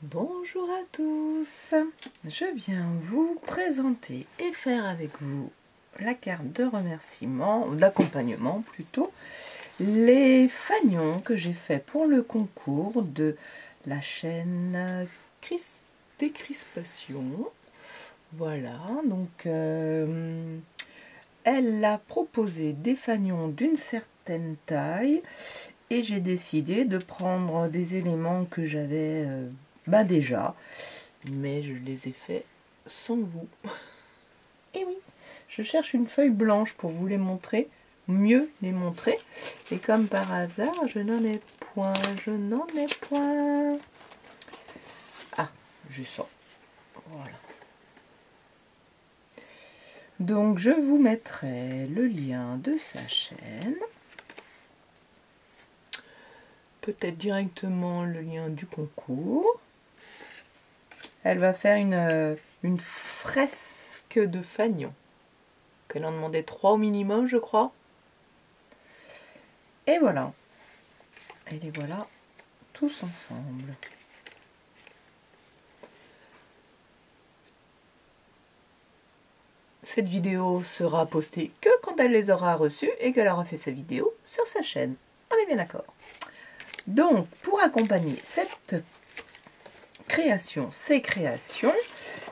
Bonjour à tous, je viens vous présenter et faire avec vous la carte de remerciement, d'accompagnement plutôt, les fanions que j'ai fait pour le concours de la chaîne Décrispation. Voilà, donc elle a proposé des fanions d'une certaine taille et j'ai décidé de prendre des éléments que j'avais déjà, mais je les ai faits sans vous. Et oui, je cherche une feuille blanche pour vous les montrer, mieux les montrer, et comme par hasard, je n'en ai point, Ah, j'ai ça, voilà. Donc je vous mettrai le lien de sa chaîne, peut-être directement le lien du concours. Elle va faire une fresque de fanion. Qu'elle en demandait 3 au minimum, je crois. Et voilà. Et les voilà tous ensemble. Cette vidéo sera postée que quand elle les aura reçues et qu'elle aura fait sa vidéo sur sa chaîne. On est bien d'accord. Donc, pour accompagner cette création, ces créations,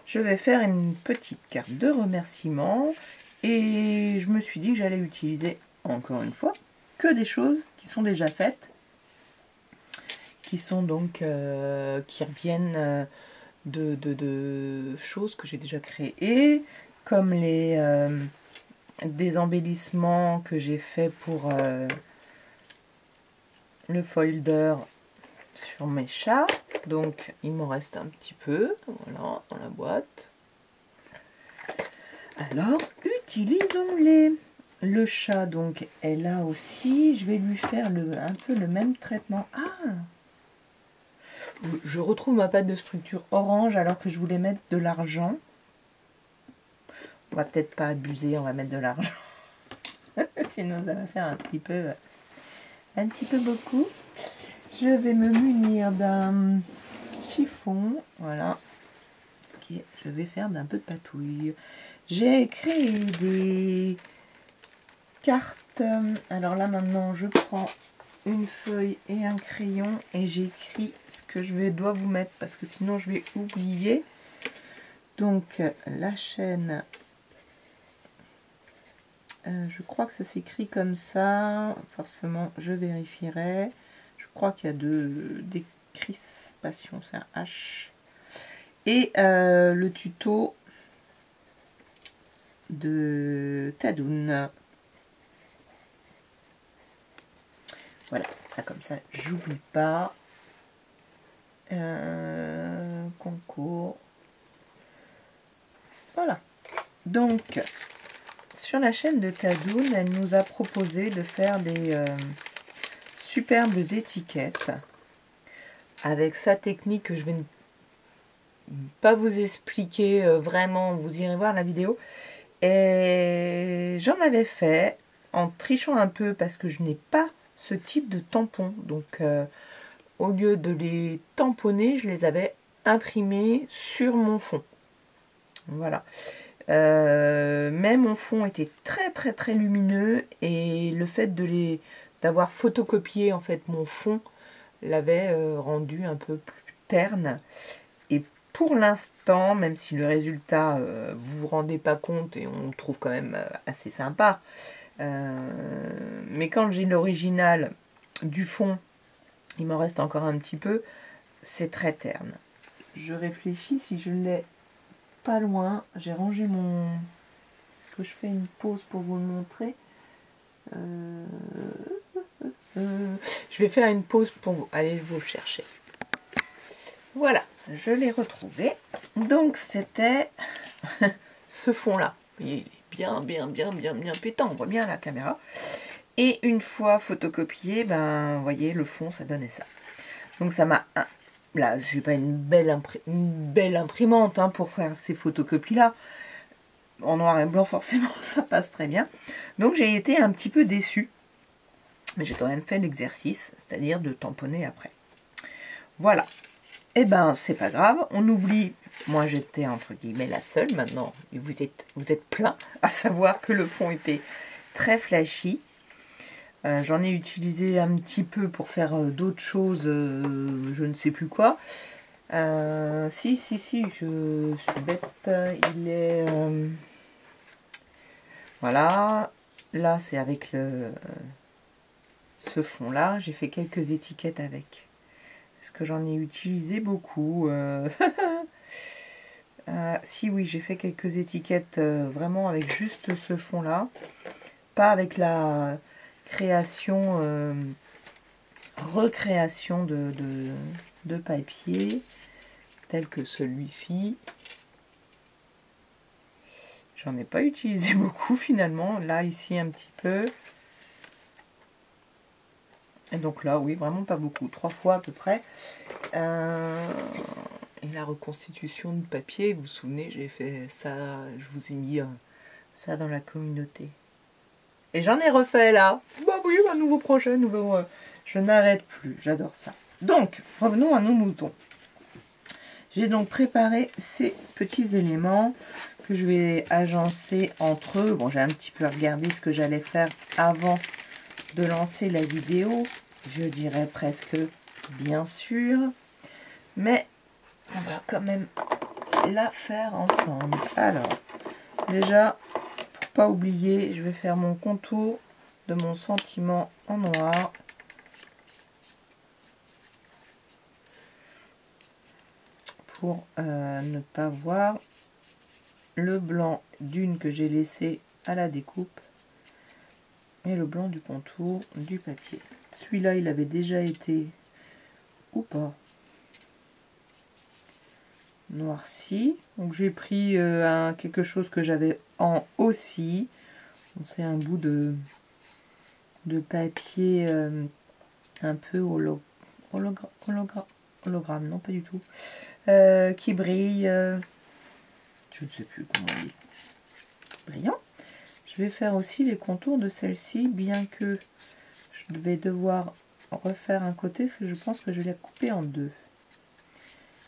je vais faire une petite carte de remerciement et je me suis dit que j'allais utiliser, encore une fois, que des choses qui sont déjà faites, qui sont donc, qui reviennent de choses que j'ai déjà créées, comme des embellissements que j'ai fait pour le folder sur mes chats. Donc il m'en reste un petit peu, voilà, dans la boîte. Alors utilisons-les. Le chat donc est là aussi, je vais lui faire un peu le même traitement. Ah, je retrouve ma pâte de structure orange alors que je voulais mettre de l'argent. On va peut-être pas abuser, on va mettre de l'argent. Sinon ça va faire un petit peu beaucoup. Je vais me munir d'un chiffon, voilà. Je vais faire d'un peu de patouille. J'ai créé des cartes. Alors là maintenant je prends une feuille et un crayon et j'écris ce que dois vous mettre parce que sinon je vais oublier. Donc la chaîne, je crois que ça s'écrit comme ça, forcément je vérifierai. Je crois qu'il y a des crispations, c'est un H. Et le tuto de Tadoun. Voilà, ça comme ça, j'oublie pas. Concours. Voilà. Donc, sur la chaîne de Tadoun, elle nous a proposé de faire des superbes étiquettes avec sa technique que je vais pas vous expliquer vraiment, vous irez voir la vidéo. Et j'en avais fait en trichant un peu parce que je n'ai pas ce type de tampon. Donc au lieu de les tamponner, je les avais imprimés sur mon fond. Voilà. Mais mon fond était très lumineux et le fait d'avoir photocopié en fait mon fond l'avait rendu un peu plus terne. Et pour l'instant, même si le résultat vous vous rendez pas compte et on le trouve quand même assez sympa, mais quand j'ai l'original du fond, il m'en reste encore un petit peu, c'est très terne. Je réfléchis si je l'ai pas loin. J'ai rangé mon... Est-ce que je fais une pause pour vous le montrer? Je vais faire une pause pour aller vous chercher. Voilà, je l'ai retrouvé. Donc c'était ce fond-là. Il est bien pétant, on voit bien la caméra. Et une fois photocopié, ben, vous voyez, le fond, ça donnait ça. Donc ça m'a... Là, j'ai pas une belle imprimante hein, pour faire ces photocopies-là. En noir et blanc, forcément, ça passe très bien. Donc j'ai été un petit peu déçue. Mais j'ai quand même fait l'exercice, c'est-à-dire de tamponner après. Voilà. Eh ben, c'est pas grave, on oublie. Moi, j'étais entre guillemets la seule. Maintenant, vous êtes plein à savoir que le fond était très flashy. J'en ai utilisé un petit peu pour faire d'autres choses, je ne sais plus quoi. Si, je suis bête. Il est... voilà. Là, c'est avec ce fond-là. J'ai fait quelques étiquettes avec. Parce que j'en ai utilisé beaucoup. Si, oui, j'ai fait quelques étiquettes vraiment avec juste ce fond-là. Pas avec la création, recréation de papier, tel que celui-ci. J'en ai pas utilisé beaucoup finalement. Là, ici, un petit peu. Et donc là, oui, vraiment pas beaucoup. 3 fois à peu près. Et la reconstitution de papier, vous vous souvenez, j'ai fait ça, je vous ai mis ça dans la communauté. Et j'en ai refait là. Bah oui, un nouveau projet, je n'arrête plus, j'adore ça. Donc, revenons à nos moutons. J'ai donc préparé ces petits éléments que je vais agencer entre eux. Bon, j'ai un petit peu regardé ce que j'allais faire avant de lancer la vidéo. Je dirais presque bien sûr. Mais on va quand même la faire ensemble. Alors, déjà, pour pas oublier, je vais faire mon contour de mon sentiment en noir. Pour ne pas voir le blanc d'une que j'ai laissé à la découpe et le blanc du contour du papier. Celui-là, il avait déjà été, ou pas, noirci. Donc j'ai pris quelque chose que j'avais en aussi. C'est un bout de papier un peu hologramme, non pas du tout, qui brille, je ne sais plus comment on dit, brillant. Je vais faire aussi les contours de celle-ci, bien que je vais devoir refaire un côté, parce que je pense que je vais la couper en deux.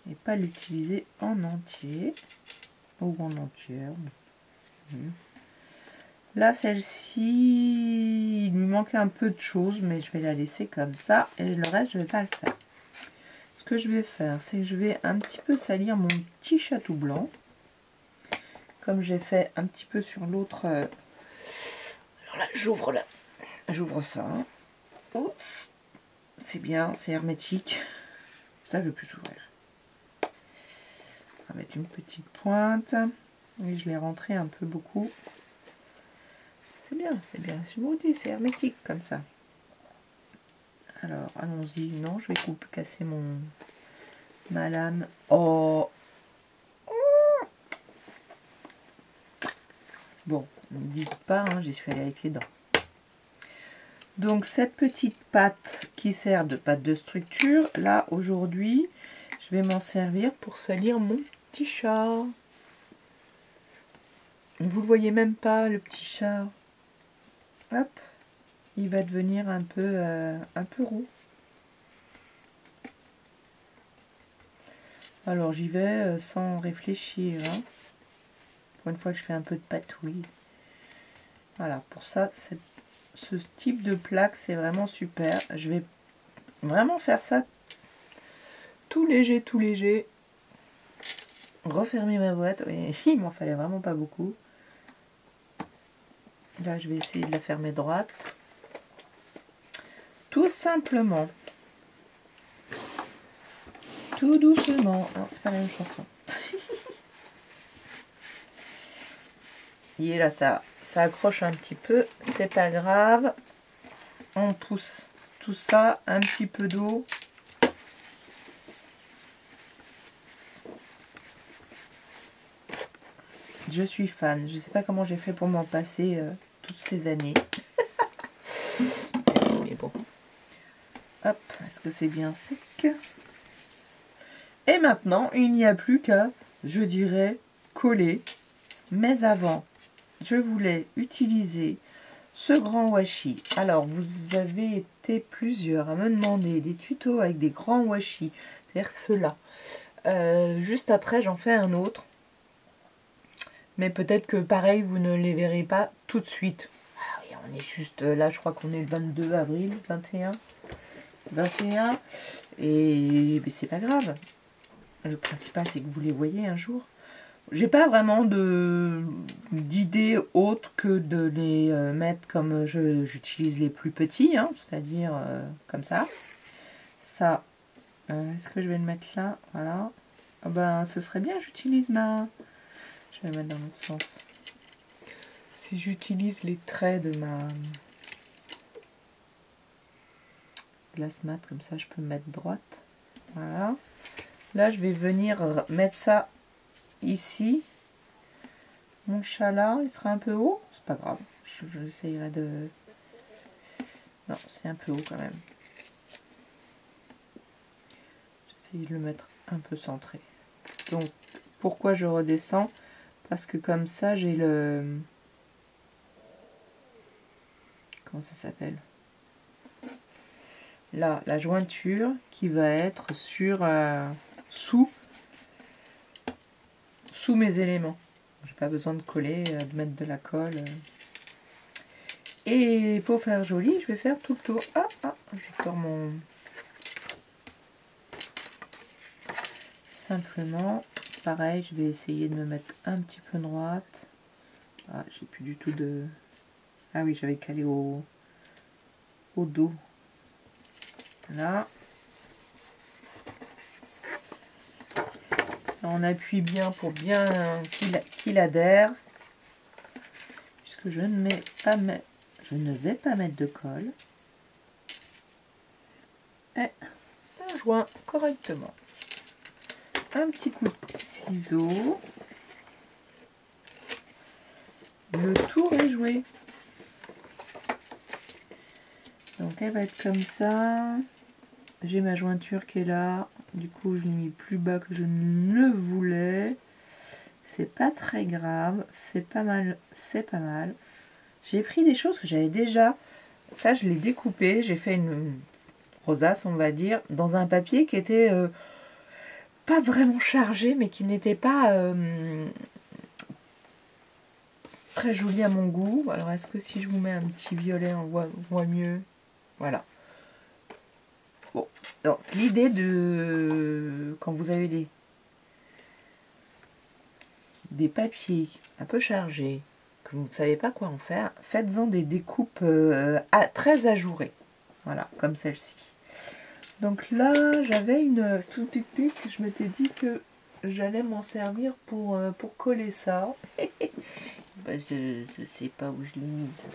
Et pas l'utiliser en entier. Ou en entière. Là, celle-ci, il lui manquait un peu de choses, mais je vais la laisser comme ça. Et le reste, je ne vais pas le faire. Ce que je vais faire, c'est que je vais un petit peu salir mon petit chatou blanc. Comme j'ai fait un petit peu sur l'autre. Alors là, j'ouvre ça. Oups. C'est bien, c'est hermétique. Ça, je ne veux plus s'ouvrir. On va mettre une petite pointe. Oui, je l'ai rentré un peu beaucoup. C'est bien, c'est bien. Je vous dis, c'est hermétique comme ça. Alors, allons-y. Non, je vais casser ma lame. Oh! Bon, ne me dites pas, hein, j'y suis allée avec les dents. Donc, cette petite pâte qui sert de pâte de structure, là, aujourd'hui, je vais m'en servir pour salir mon petit chat. Vous le voyez même pas, le petit chat. Hop, il va devenir un peu roux. Alors, j'y vais sans réfléchir. Hein. Pour une fois que je fais un peu de patouille. Voilà, pour ça, ce type de plaque, c'est vraiment super. Je vais vraiment faire ça tout léger, tout léger. Refermer ma boîte. Oui, il m'en fallait vraiment pas beaucoup. Là, je vais essayer de la fermer droite. Tout simplement. Tout doucement. Alors, c'est pas la même chanson. Et là, ça accroche un petit peu. C'est pas grave. On pousse tout ça. Un petit peu d'eau. Je suis fan. Je ne sais pas comment j'ai fait pour m'en passer toutes ces années. Mais bon. Hop, est-ce que c'est bien sec? Et maintenant, il n'y a plus qu'à, je dirais, coller. Mais avant, je voulais utiliser ce grand washi. Alors, vous avez été plusieurs à me demander des tutos avec des grands washi. faire cela. Juste après, j'en fais un autre. Mais peut-être que pareil, vous ne les verrez pas tout de suite. Ah oui, on est juste là, je crois qu'on est le 22 avril, 21. Et c'est pas grave. Le principal, c'est que vous les voyez un jour. J'ai pas vraiment d'idée autre que de les mettre comme j'utilise les plus petits, hein, c'est-à-dire comme ça. Ça, est-ce que je vais le mettre là? Voilà. Ah ben, ce serait bien, j'utilise ma... Je vais le mettre dans l'autre sens. Si j'utilise les traits de ma glace mat, comme ça, je peux me mettre droite. Voilà. Là, je vais venir mettre ça ici. Mon chat là, il sera un peu haut. C'est pas grave. J'essayerai de... Non, c'est un peu haut quand même. J'essaye de le mettre un peu centré. Donc, pourquoi je redescends? Parce que comme ça, j'ai le... Comment ça s'appelle? Là, la jointure qui va être sur sous mes éléments. J'ai pas besoin de coller, de mettre de la colle. Et pour faire joli, je vais faire tout le tour. Je tords mon... Simplement, pareil, je vais essayer de me mettre un petit peu droite. Ah, j'ai plus du tout de... Ah oui, j'avais calé au dos. Là. On appuie bien pour bien qu'il adhère. Puisque je ne vais pas mettre de colle. Et on joint correctement. Un petit coup de ciseau. Le tour est joué. Donc elle va être comme ça. J'ai ma jointure qui est là. Du coup, je l'ai mis plus bas que je ne le voulais. C'est pas très grave. C'est pas mal. C'est pas mal. J'ai pris des choses que j'avais déjà. Ça, je l'ai découpé. J'ai fait une rosace, on va dire, dans un papier qui était pas vraiment chargé, mais qui n'était pas très joli à mon goût. Alors, est-ce que si je vous mets un petit violet, on voit mieux? Voilà. Bon, donc l'idée de quand vous avez des papiers un peu chargés, que vous ne savez pas quoi en faire, faites-en des découpes très ajourées. Voilà, comme celle-ci. Donc là, j'avais une tout je m'étais dit que j'allais m'en servir pour coller ça. Ben, je sais pas où je l'ai mise.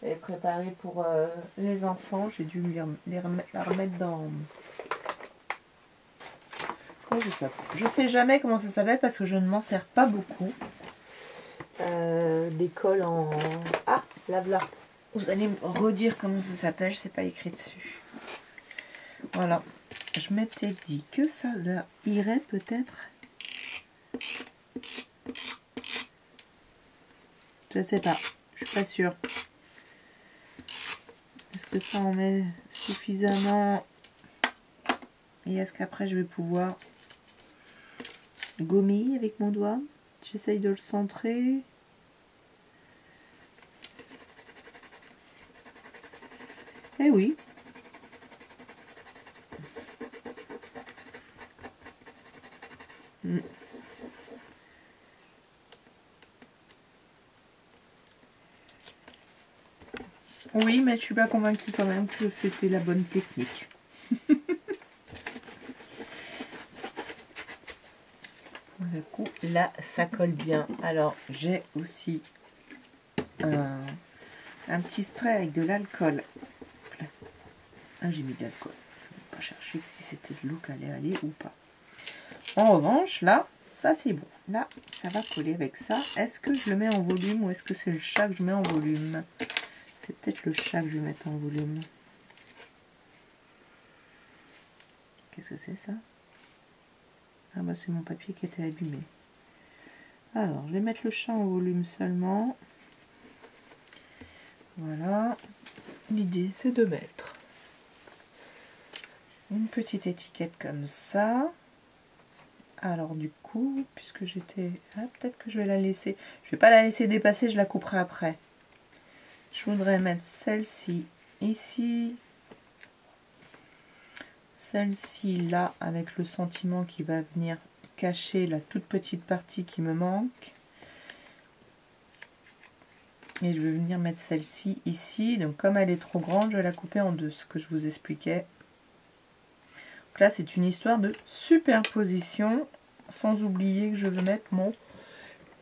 J'avais préparé pour les enfants, j'ai dû la remettre dans... Je sais jamais comment ça s'appelle parce que je ne m'en sers pas beaucoup. Des colles en... Ah, là. Vous allez me redire comment ça s'appelle, c'est pas écrit dessus. Voilà. Je m'étais dit que ça irait peut-être. Je sais pas, je suis pas sûre. Est-ce que ça en met suffisamment? Et est-ce qu'après je vais pouvoir gommer avec mon doigt? J'essaye de le centrer. Eh oui. Oui, mais je suis pas convaincue quand même que c'était la bonne technique. Du coup, là, ça colle bien. Alors, j'ai aussi un petit spray avec de l'alcool. Ah, j'ai mis de l'alcool. Je ne vais pas chercher si c'était de l'eau qui allait aller ou pas. En revanche, là, ça c'est bon. Là, ça va coller avec ça. Est-ce que je le mets en volume ou est-ce que c'est le chat que je mets en volume? C'est peut-être le chat que je vais mettre en volume. Qu'est-ce que c'est ça? Ah bah c'est mon papier qui était abîmé. Alors, je vais mettre le chat en volume seulement. Voilà. L'idée, c'est de mettre une petite étiquette comme ça. Alors du coup, puisque j'étais... Ah, peut-être que je vais la laisser... Je vais pas la laisser dépasser, je la couperai après. Je voudrais mettre celle-ci ici. Celle-ci là, avec le sentiment qui va venir cacher la toute petite partie qui me manque. Et je vais venir mettre celle-ci ici. Donc comme elle est trop grande, je vais la couper en deux, ce que je vous expliquais. Donc là, c'est une histoire de superposition. Sans oublier que je vais mettre mon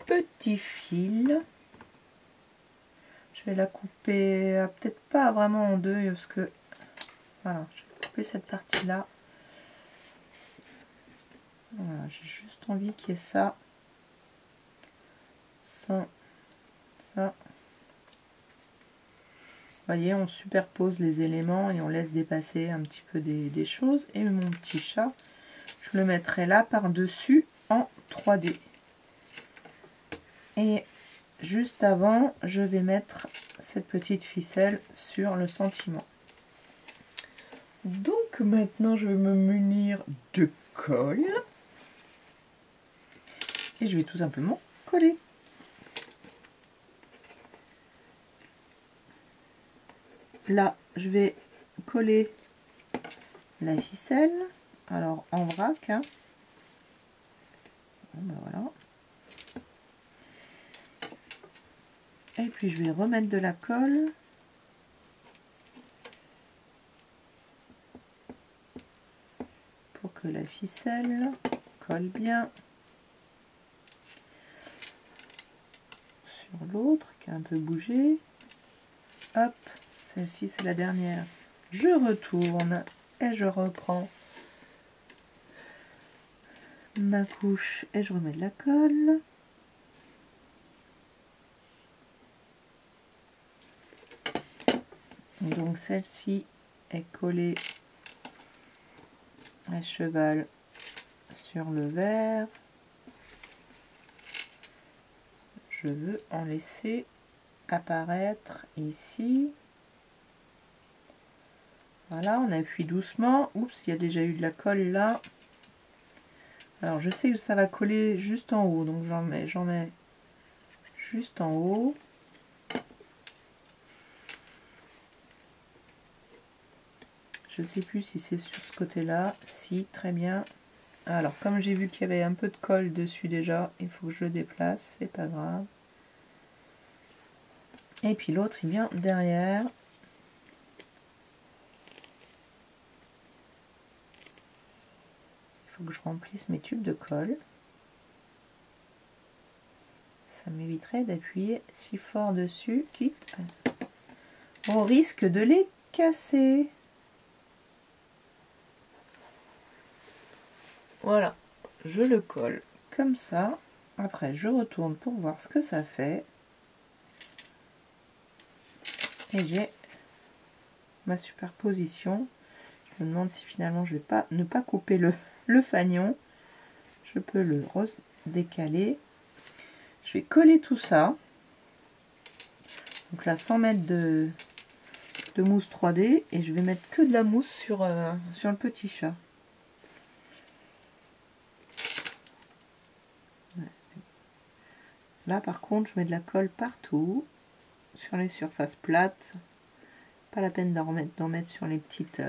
petit fil. Je vais la couper, peut-être pas vraiment en deux, parce que... Voilà, je vais couper cette partie-là. Voilà, j'ai juste envie qu'il y ait ça. Ça. Ça. Vous voyez, on superpose les éléments et on laisse dépasser un petit peu des choses. Et mon petit chat, je le mettrai là par-dessus en 3D. Et juste avant, je vais mettre cette petite ficelle sur le sentiment. Donc maintenant, je vais me munir de colle. Et je vais tout simplement coller. Là, je vais coller la ficelle. Alors, en vrac. Hein. Bon, ben voilà. Et puis, je vais remettre de la colle. Pour que la ficelle colle bien. Sur l'autre, qui a un peu bougé. Hop, celle-ci, c'est la dernière. Je retourne et je reprends ma couche et je remets de la colle. Donc celle-ci est collée à cheval sur le vert. Je veux en laisser apparaître ici. Voilà, on appuie doucement. Oups, il y a déjà eu de la colle là. Alors je sais que ça va coller juste en haut, donc j'en mets juste en haut. Je sais plus si c'est sur ce côté-là. Si, très bien. Alors, comme j'ai vu qu'il y avait un peu de colle dessus déjà, il faut que je le déplace, c'est pas grave. Et puis l'autre, il vient derrière. Il faut que je remplisse mes tubes de colle. Ça m'éviterait d'appuyer si fort dessus, quitte au risque de les casser. Voilà, je le colle comme ça. Après, je retourne pour voir ce que ça fait. Et j'ai ma superposition. Je me demande si finalement je vais pas ne pas couper le fanion. Je peux le décaler. Je vais coller tout ça. Donc là, 100 mètres de mousse 3D. Et je vais mettre que de la mousse sur le petit chat. Là, par contre, je mets de la colle partout. Sur les surfaces plates. Pas la peine d'en mettre sur les petites...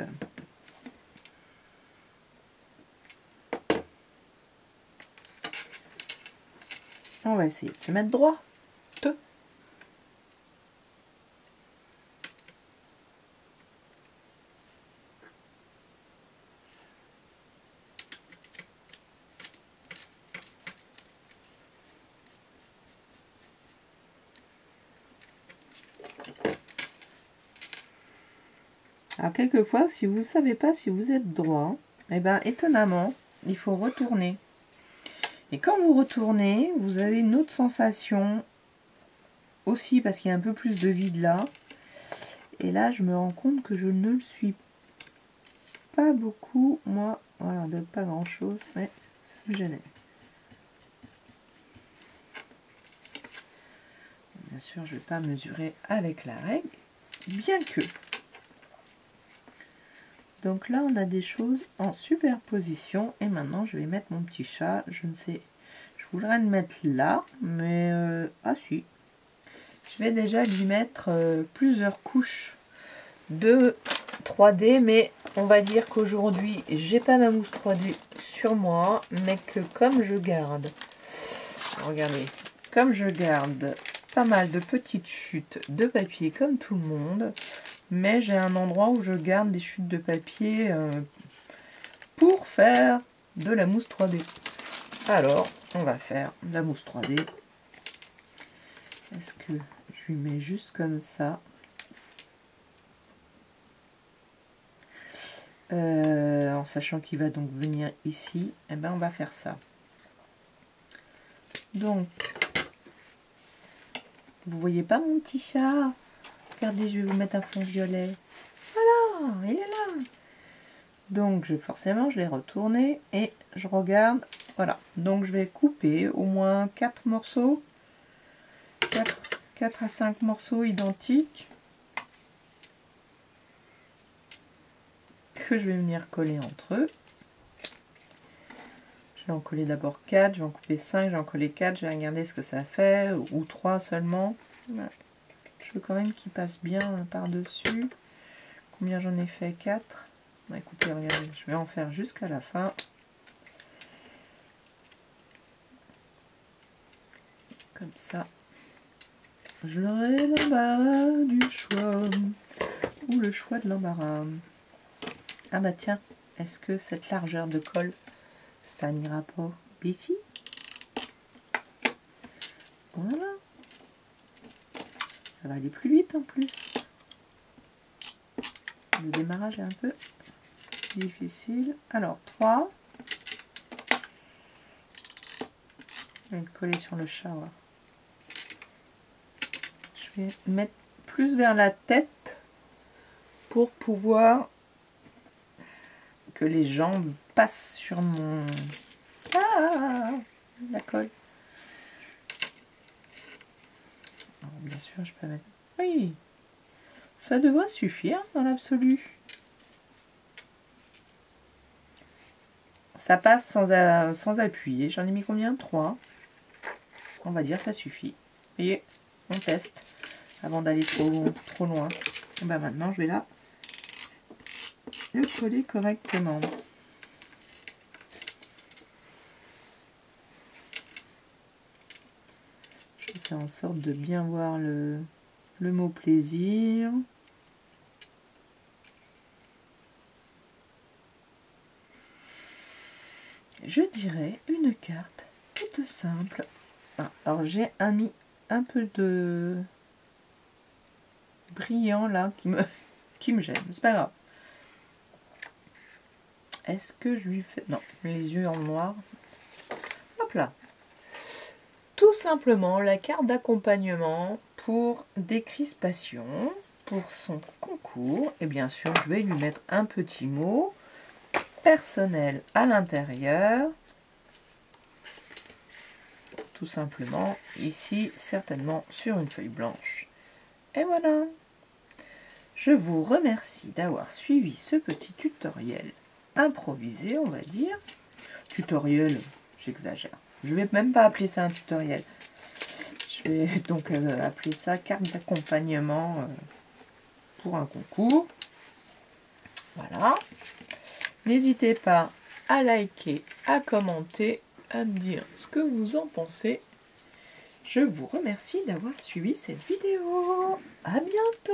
On va essayer de se mettre droit. Alors quelquefois, si vous ne savez pas si vous êtes droit, et ben étonnamment, il faut retourner. Et quand vous retournez, vous avez une autre sensation aussi parce qu'il y a un peu plus de vide là. Et là, je me rends compte que je ne le suis pas beaucoup, moi, voilà, de pas grand chose, mais ça me gênait. Bien sûr, je ne vais pas mesurer avec la règle, bien que. Donc là, on a des choses en superposition. Et maintenant, je vais mettre mon petit chat. Je ne sais, je voudrais le mettre là, mais... ah si. Je vais déjà lui mettre plusieurs couches de 3D. Mais on va dire qu'aujourd'hui, j'ai pas ma mousse 3D sur moi. Mais que comme je garde... Regardez. Comme je garde pas mal de petites chutes de papier comme tout le monde... Mais j'ai un endroit où je garde des chutes de papier pour faire de la mousse 3D. Alors, on va faire de la mousse 3D. Est-ce que je lui mets juste comme ça? En sachant qu'il va donc venir ici, eh ben on va faire ça. Donc, vous voyez pas mon petit chat? Regardez, je vais vous mettre un fond violet. Voilà, il est là. Donc, forcément, je vais retourner et je regarde. Voilà, donc je vais couper au moins 4 morceaux. 4 à 5 morceaux identiques. Que je vais venir coller entre eux. Je vais en coller d'abord 4, je vais en couper 5, je vais en coller 4. Je vais regarder ce que ça fait, ou 3 seulement. Ouais. Je veux quand même qu'il passe bien par-dessus. Combien j'en ai fait? 4. Bon, écoutez, regardez, je vais en faire jusqu'à la fin. Comme ça, j'aurai l'embarras du choix. Ou le choix de l'embarras. Ah bah tiens, est-ce que cette largeur de colle, ça n'ira pas ici? Voilà. Ça va aller plus vite en plus. Le démarrage est un peu difficile. Alors, 3. Je vais le coller sur le chat. Ouais. Je vais mettre plus vers la tête pour pouvoir que les jambes passent sur mon... Ah, la colle. Alors, bien sûr, je peux mettre... Oui, ça devrait suffire dans l'absolu. Ça passe sans appuyer. J'en ai mis combien? 3. On va dire ça suffit. Vous voyez, on teste avant d'aller trop loin. Et ben maintenant, je vais là le coller correctement. Je vais faire en sorte de bien voir le mot plaisir. Je dirais une carte toute simple. Ah, alors j'ai mis un peu de brillant là qui me gêne. C'est pas grave. Est-ce que je lui fais... Non, les yeux en noir. Hop là. Tout simplement la carte d'accompagnement pour décrispation, pour son concours. Et bien sûr, je vais lui mettre un petit mot personnel à l'intérieur. Tout simplement, ici, certainement sur une feuille blanche. Et voilà. Je vous remercie d'avoir suivi ce petit tutoriel improvisé, on va dire. Tutoriel, j'exagère. Je vais même pas appeler ça un tutoriel. Je vais donc appeler ça carte d'accompagnement pour un concours. Voilà. N'hésitez pas à liker, à commenter, à me dire ce que vous en pensez. Je vous remercie d'avoir suivi cette vidéo. À bientôt!